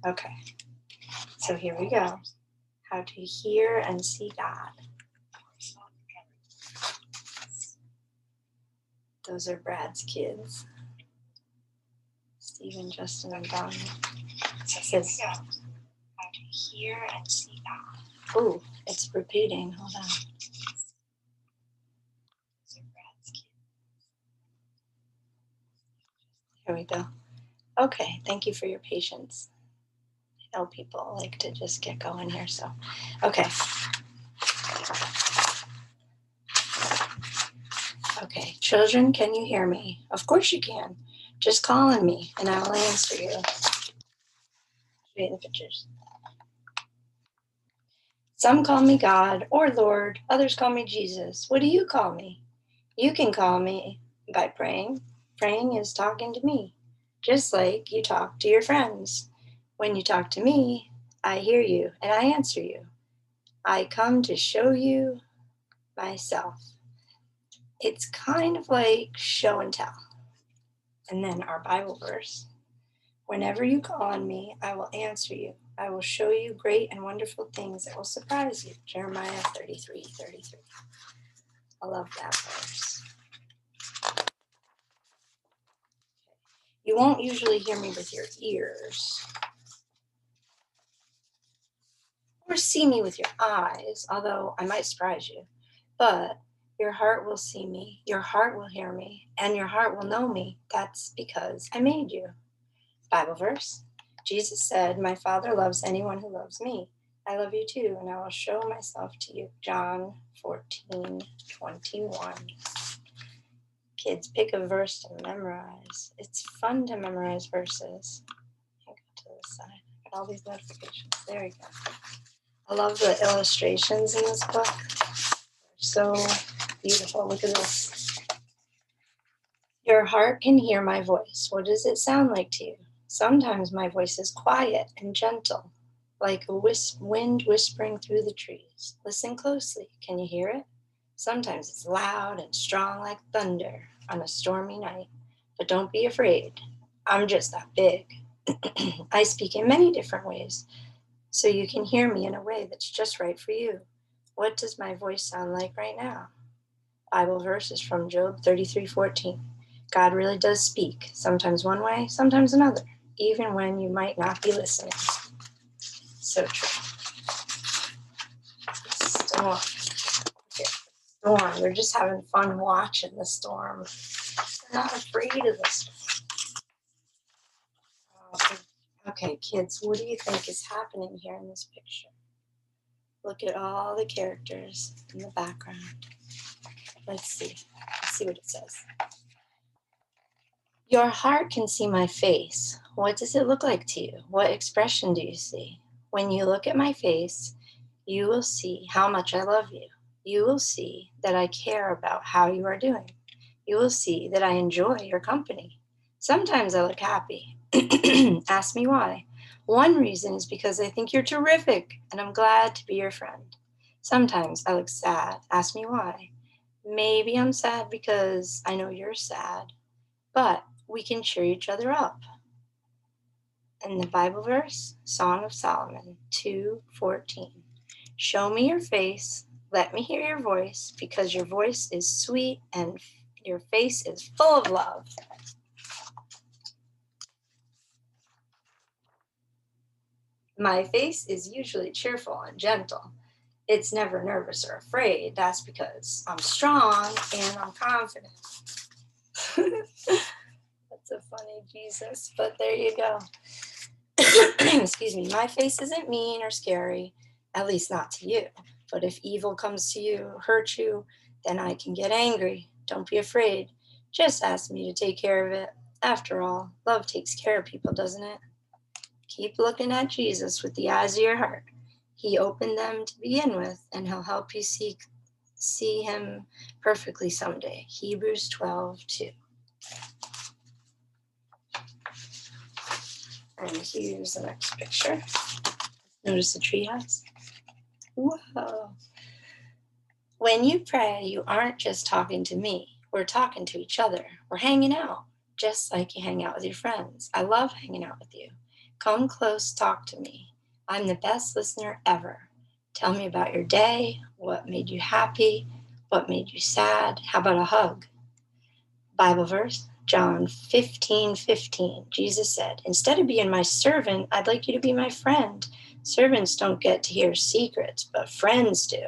Okay, so here we go. How to hear and see God. Those are Brad's kids. Stephen, Justin, and Donnie. It says, how to hear and see God. Ooh, it's repeating. Hold on. Here we go. Okay, thank you for your patience. I know people like to just get going here, so. Okay. Okay, children, can you hear me? Of course you can. Just call on me and I will answer you. Show you the pictures. Some call me God or Lord. Others call me Jesus. What do you call me? You can call me by praying. Praying is talking to me, just like you talk to your friends. When you talk to me, I hear you and I answer you. I come to show you myself. It's kind of like show and tell. And then our Bible verse. Whenever you call on me, I will answer you. I will show you great and wonderful things that will surprise you. Jeremiah 33:33. I love that verse. You won't usually hear me with your ears or see me with your eyes, although I might surprise you. But your heart will see me, your heart will hear me, and your heart will know me. That's because I made you. Bible verse. Jesus said, my Father loves anyone who loves me. I love you too, and I will show myself to you. John 14:21. Kids, pick a verse to memorize. It's fun to memorize verses. I go to this side. I got all these notifications. There we go. I love the illustrations in this book. They're so beautiful. Look at this. Your heart can hear my voice. What does it sound like to you? Sometimes my voice is quiet and gentle, like a wind whispering through the trees. Listen closely. Can you hear it? Sometimes it's loud and strong like thunder on a stormy night. But don't be afraid. I'm just that big. I speak in many different ways, so you can hear me in a way that's just right for you. What does my voice sound like right now? Bible verse is from Job 33:14. God really does speak, sometimes one way, sometimes another, even when you might not be listening. So true. Storm. Storm. They're just having fun watching the storm. They're not afraid of the storm. Okay, kids, what do you think is happening here in this picture? Look at all the characters in the background. Let's see. Let's see what it says. Your heart can see my face. What does it look like to you? What expression do you see? When you look at my face, you will see how much I love you. You will see that I care about how you are doing. You will see that I enjoy your company. Sometimes I look happy. Ask me why. One reason is because I think you're terrific and I'm glad to be your friend. Sometimes I look sad. Ask me why. Maybe I'm sad because I know you're sad, but we can cheer each other up. And the Bible verse, Song of Solomon 2:14. Show me your face, let me hear your voice, because your voice is sweet and your face is full of love. My face is usually cheerful and gentle. It's never nervous or afraid. That's because I'm strong and I'm confident. That's a funny Jesus, but there you go. Excuse me. My face isn't mean or scary, at least not to you. But if evil comes to you, hurt you, then I can get angry. Don't be afraid. Just ask me to take care of it. After all, love takes care of people, doesn't it? Keep looking at Jesus with the eyes of your heart. He opened them to begin with, and he'll help you see him perfectly someday. Hebrews 12:2. And here's the next picture. Notice the treehouse. Whoa. When you pray, you aren't just talking to me. We're talking to each other. We're hanging out, just like you hang out with your friends. I love hanging out with you. Come close, talk to me. I'm the best listener ever. Tell me about your day, what made you happy, what made you sad. How about a hug? Bible verse, John 15:15. Jesus said, instead of being my servant, I'd like you to be my friend. Servants don't get to hear secrets, but friends do.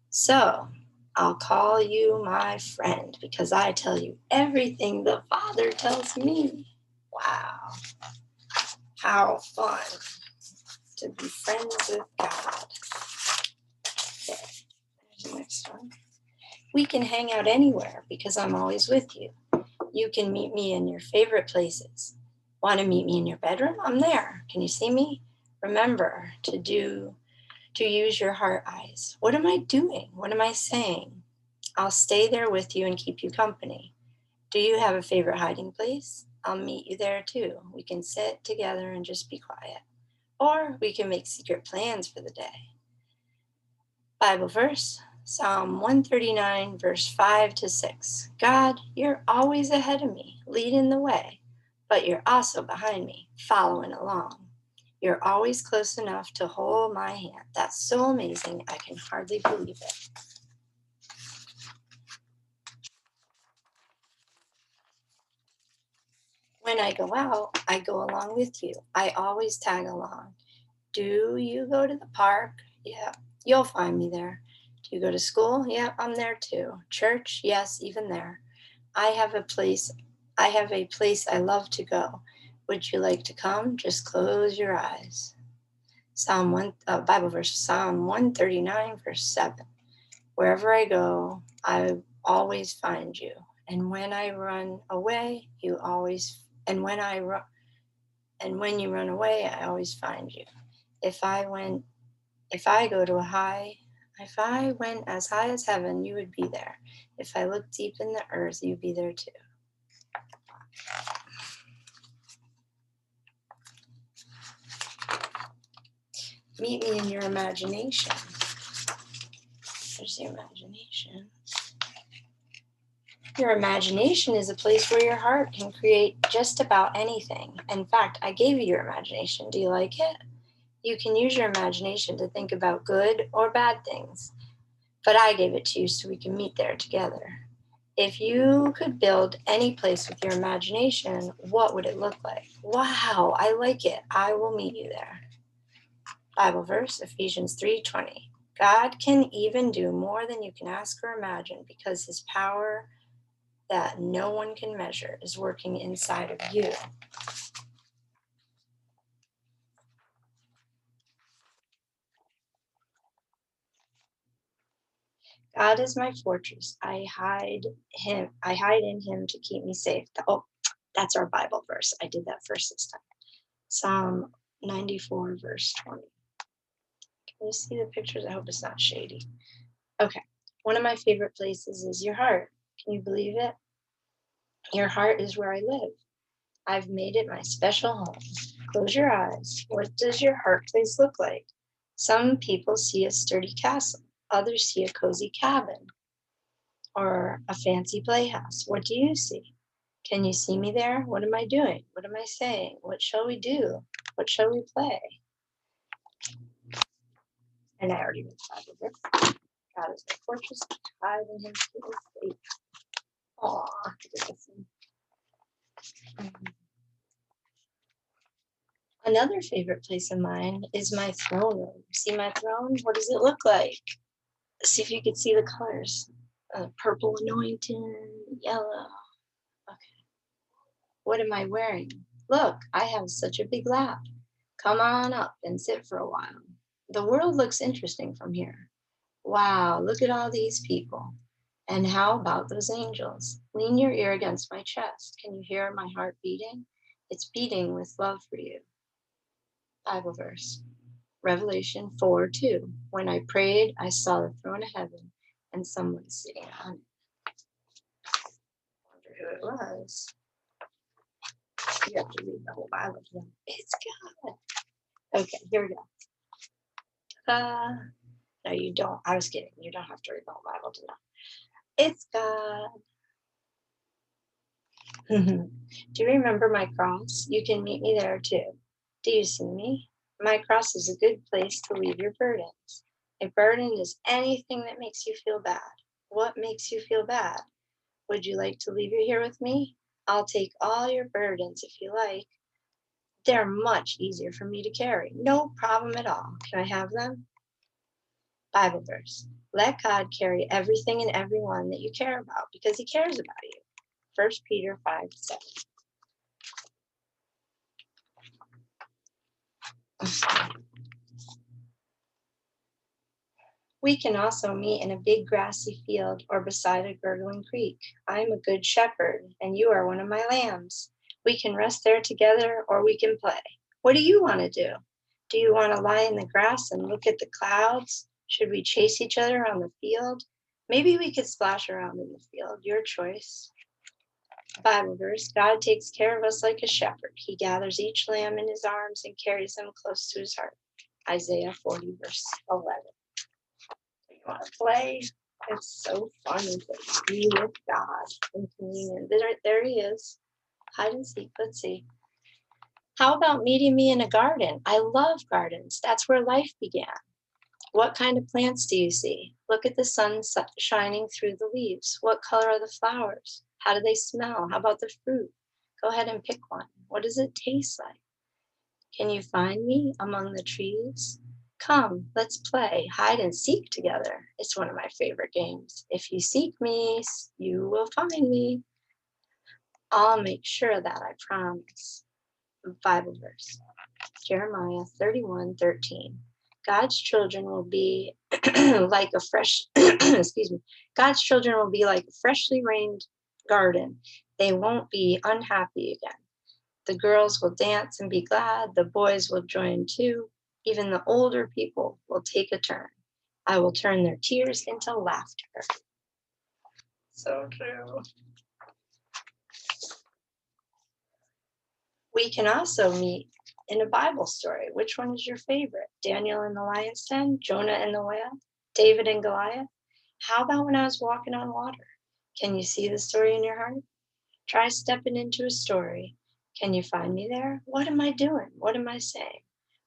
So I'll call you my friend because I tell you everything the Father tells me. Wow. How fun to be friends with God. Okay, there's the next one. We can hang out anywhere because I'm always with you. You can meet me in your favorite places. Want to meet me in your bedroom? I'm there. Can you see me? Remember to use your heart eyes. What am I doing? What am I saying? I'll stay there with you and keep you company. Do you have a favorite hiding place? I'll meet you there too. We can sit together and just be quiet. Or we can make secret plans for the day. Bible verse, Psalm 139, verse 5-6. God, you're always ahead of me, leading the way, but you're also behind me, following along. You're always close enough to hold my hand. That's so amazing, I can hardly believe it. When I go out, I go along with you. I always tag along. Do you go to the park? Yeah, you'll find me there. Do you go to school? Yeah, I'm there too. Church? Yes, even there. I have a place I love to go. Would you like to come? Just close your eyes. Bible verse, Psalm 139, verse 7. Wherever I go, I always find you. And when I run away, and when you run away, I always find you. If I went as high as heaven, you would be there. If I look deep in the earth, you'd be there too. Meet me in your imagination. There's your imagination. Your imagination is a place where your heart can create just about anything. In fact, I gave you your imagination. Do you like it? You can use your imagination to think about good or bad things. But I gave it to you so we can meet there together. If you could build any place with your imagination, what would it look like? Wow, I like it. I will meet you there. Bible verse, Ephesians 3:20. God can even do more than you can ask or imagine because his power that no one can measure is working inside of you. God is my fortress. I hide in him to keep me safe. Oh, that's our Bible verse. I did that first this time. Psalm 94, verse 20. Can you see the pictures? I hope it's not shady. Okay. One of my favorite places is your heart. Can you believe it? Your heart is where I live. I've made it my special home. Close your eyes. What does your heart place look like? Some people see a sturdy castle. Others see a cozy cabin or a fancy playhouse. What do you see? Can you see me there? What am I doing? What am I saying? What shall we do? What shall we play? And I already read the Bible. God is my fortress, hide in him to be safe. Aw, another favorite place of mine is my throne room. See my throne? What does it look like? See if you can see the colors. Purple anointing, yellow. Okay. What am I wearing? Look, I have such a big lap. Come on up and sit for a while. The world looks interesting from here. Wow, look at all these people. And how about those angels? Lean your ear against my chest. Can you hear my heart beating? It's beating with love for you. Bible verse. Revelation 4:2. When I prayed, I saw the throne of heaven and someone sitting on it. I wonder who it was. You have to read the whole Bible to them. It's God. Okay, here we go. No, you don't. I was kidding. You don't have to read the whole Bible to know. It's God. Do you remember my cross? You can meet me there too. Do you see me? My cross is a good place to leave your burdens. A burden is anything that makes you feel bad. What makes you feel bad? Would you like to leave it here with me? I'll take all your burdens if you like. They're much easier for me to carry. No problem at all. Can I have them? Bible verse. Let God carry everything and everyone that you care about because he cares about you. 1 Peter 5:7. We can also meet in a big grassy field or beside a gurgling creek. I am a good shepherd, and you are one of my lambs. We can rest there together or we can play. What do you want to do? Do you want to lie in the grass and look at the clouds? Should we chase each other on the field? Maybe we could splash around in the field. Your choice. Bible verse. God takes care of us like a shepherd. He gathers each lamb in his arms and carries them close to his heart. Isaiah 40, verse 11. You want to play? It's so fun to be with God in communion. There he is. Hide and seek. Let's see. How about meeting me in a garden? I love gardens. That's where life began. What kind of plants do you see? Look at the sun shining through the leaves. What color are the flowers? How do they smell? How about the fruit? Go ahead and pick one. What does it taste like? Can you find me among the trees? Come, let's play hide and seek together. It's one of my favorite games. If you seek me, you will find me. I'll make sure of that, I promise. Bible verse. Jeremiah 31:13. God's children will be like a fresh excuse me. God's children will be like a freshly rained garden. They won't be unhappy again. The girls will dance and be glad. The boys will join too. Even the older people will take a turn. I will turn their tears into laughter. So true. We can also meet in a Bible story. Which one is your favorite? Daniel in the lion's den, Jonah and the whale, David and Goliath? How about when I was walking on water? Can you see the story in your heart? Try stepping into a story. Can you find me there? What am I doing? What am I saying?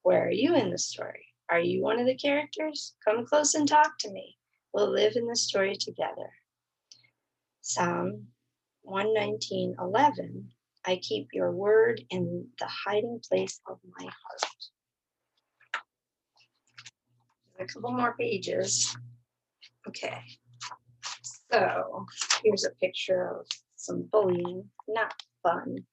Where are you in the story? Are you one of the characters? Come close and talk to me. We'll live in the story together. Psalm 119:11. I keep your word in the hiding place of my heart. A couple more pages. Okay. So here's a picture of some bullying. Not fun.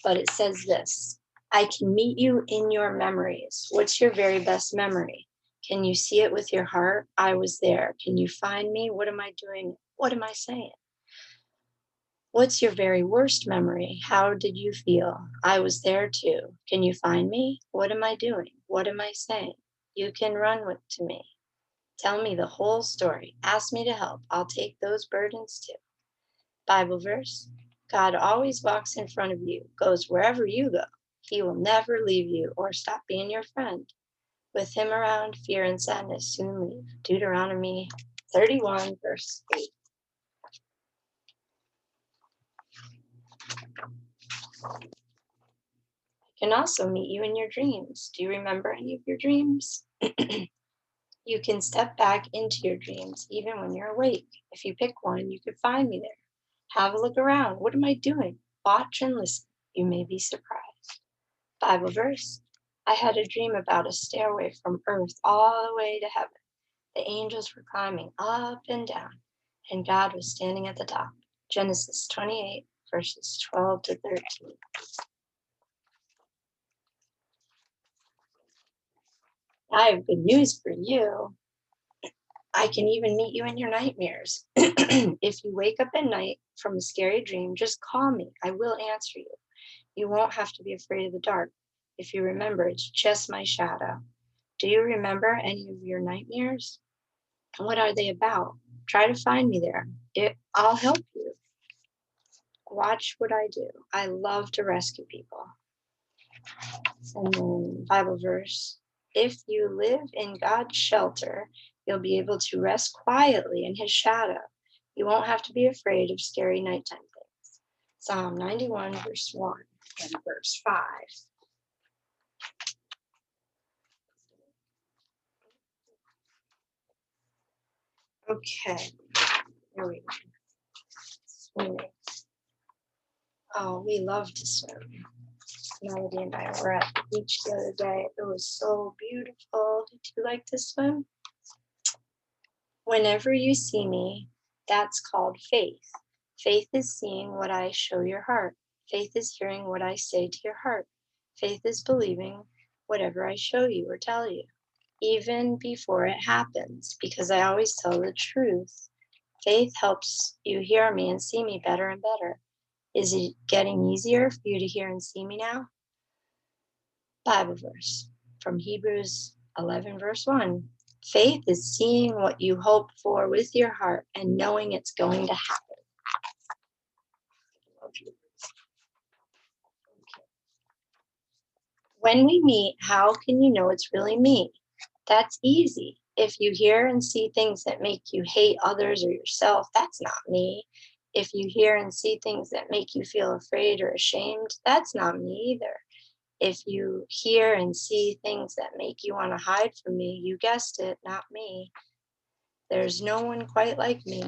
But it says this. I can meet you in your memories. What's your very best memory? Can you see it with your heart? I was there. Can you find me? What am I doing? What am I saying? What's your very worst memory? How did you feel? I was there too. Can you find me? What am I doing? What am I saying? You can run to me. Tell me the whole story. Ask me to help. I'll take those burdens too. Bible verse. God always walks in front of you, goes wherever you go. He will never leave you or stop being your friend. With him around, fear and sadness soon leave. Deuteronomy 31, verse 8. Can also meet you in your dreams. Do you remember any of your dreams? You can step back into your dreams even when you're awake. If you pick one, you can find me there. Have a look around. What am I doing? Watch and listen. You may be surprised. Bible verse. I had a dream about a stairway from earth all the way to heaven. The angels were climbing up and down, and God was standing at the top. Genesis 28, verses 12 to 13. I have good news for you. I can even meet you in your nightmares. If you wake up at night from a scary dream, just call me. I will answer you. You won't have to be afraid of the dark. If you remember, it's just my shadow. Do you remember any of your nightmares? What are they about? Try to find me there. I'll help you. Watch what I do. I love to rescue people. And then Bible verse. If you live in God's shelter, you'll be able to rest quietly in his shadow. You won't have to be afraid of scary nighttime things. Psalm 91, verse 1 and verse 5. Okay, here we go. Swimming. Oh, we love to swim. Melody and I were at the beach the other day. It was so beautiful. Did you like to swim? Whenever you see me, that's called faith. Faith is seeing what I show your heart. Faith is hearing what I say to your heart. Faith is believing whatever I show you or tell you, even before it happens, because I always tell the truth. Faith helps you hear me and see me better and better. Is it getting easier for you to hear and see me now? Bible verse from Hebrews 11, verse 1. Faith is seeing what you hope for with your heart and knowing it's going to happen. When we meet, how can you know it's really me? That's easy. If you hear and see things that make you hate others or yourself, that's not me. If you hear and see things that make you feel afraid or ashamed, that's not me either. If you hear and see things that make you want to hide from me, you guessed it, not me. There's no one quite like me.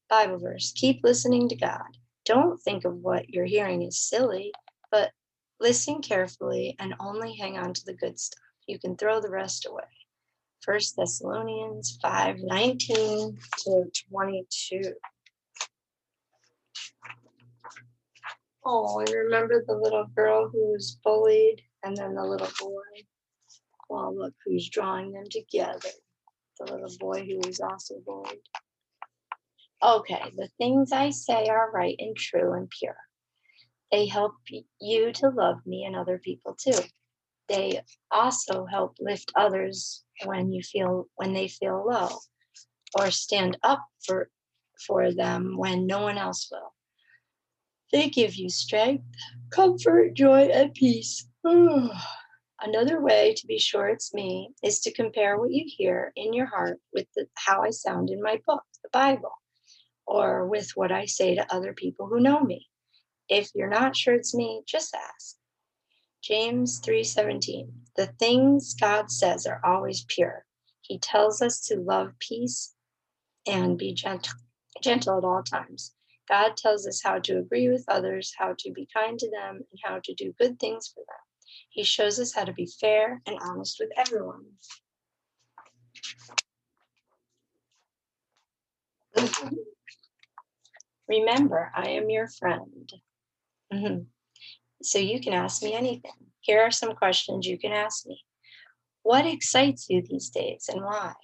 Bible verse. Keep listening to God. Don't think of what you're hearing is silly, but listen carefully and only hang on to the good stuff. You can throw the rest away. 1 Thessalonians 5:19 to 22. Oh, and remember the little girl who was bullied and then the little boy? Well, look who's drawing them together. The little boy who was also bullied. Okay, the things I say are right and true and pure. They help you to love me and other people too. They also help lift others when they feel low, or stand up for them when no one else will. They give you strength, comfort, joy, and peace. Another way to be sure it's me is to compare what you hear in your heart with how I sound in my book, the Bible, or with what I say to other people who know me. If you're not sure it's me, just ask. James 3:17. The things God says are always pure. He tells us to love peace and be gentle at all times. God tells us how to agree with others, how to be kind to them, and how to do good things for them. He shows us how to be fair and honest with everyone. Remember, I am your friend. Mhm. So you can ask me anything. Here are some questions you can ask me. What excites you these days and why?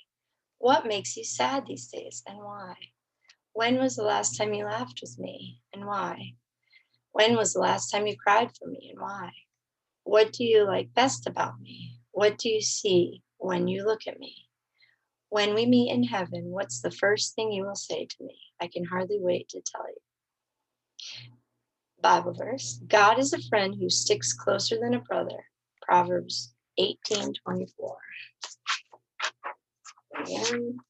What makes you sad these days and why? When was the last time you laughed with me and why? When was the last time you cried for me and why? What do you like best about me? What do you see when you look at me? When we meet in heaven, what's the first thing you will say to me? I can hardly wait to tell you. Bible verse. God is a friend who sticks closer than a brother. Proverbs 18:24. And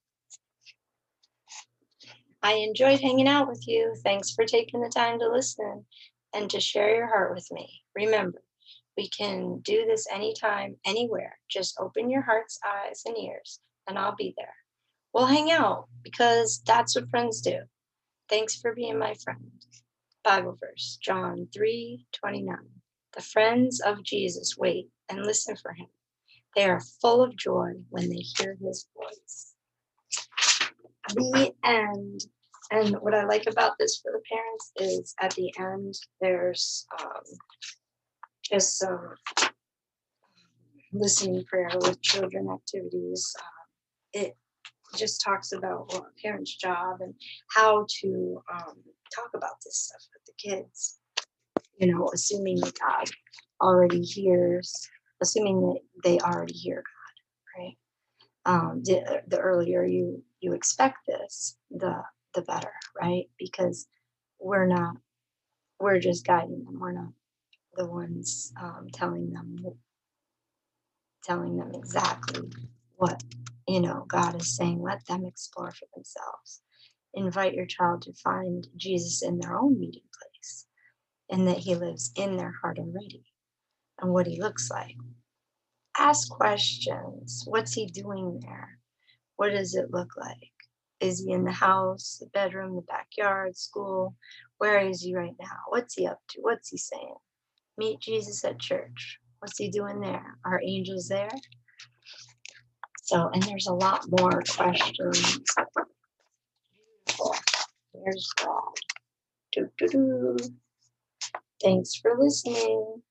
I enjoyed hanging out with you. Thanks for taking the time to listen and to share your heart with me. Remember, we can do this anytime, anywhere. Just open your heart's eyes and ears, and I'll be there. We'll hang out because that's what friends do. Thanks for being my friend. Bible verse, John 3:29. The friends of Jesus wait and listen for him. They are full of joy when they hear his voice. The end. And what I like about this for the parents is at the end, there's just some listening prayer with children activities. It just talks about a parent's job and how to talk about this stuff with the kids. You know, assuming that God already hears, assuming that they already hear God, right? The earlier you expect this, the better, right? Because we're not, we're just guiding them. We're not the ones telling them exactly what God is saying. Let them explore for themselves. Invite your child to find Jesus in their own meeting place, and that he lives in their heart already, and what he looks like. Ask questions. What's he doing there? What does it look like? Is he in the house, the bedroom, the backyard, school? Where is he right now? What's he up to? What's he saying? Meet Jesus at church. What's he doing there? Are angels there? So, and there's a lot more questions. Beautiful. There's God. Doo, doo, doo. Thanks for listening.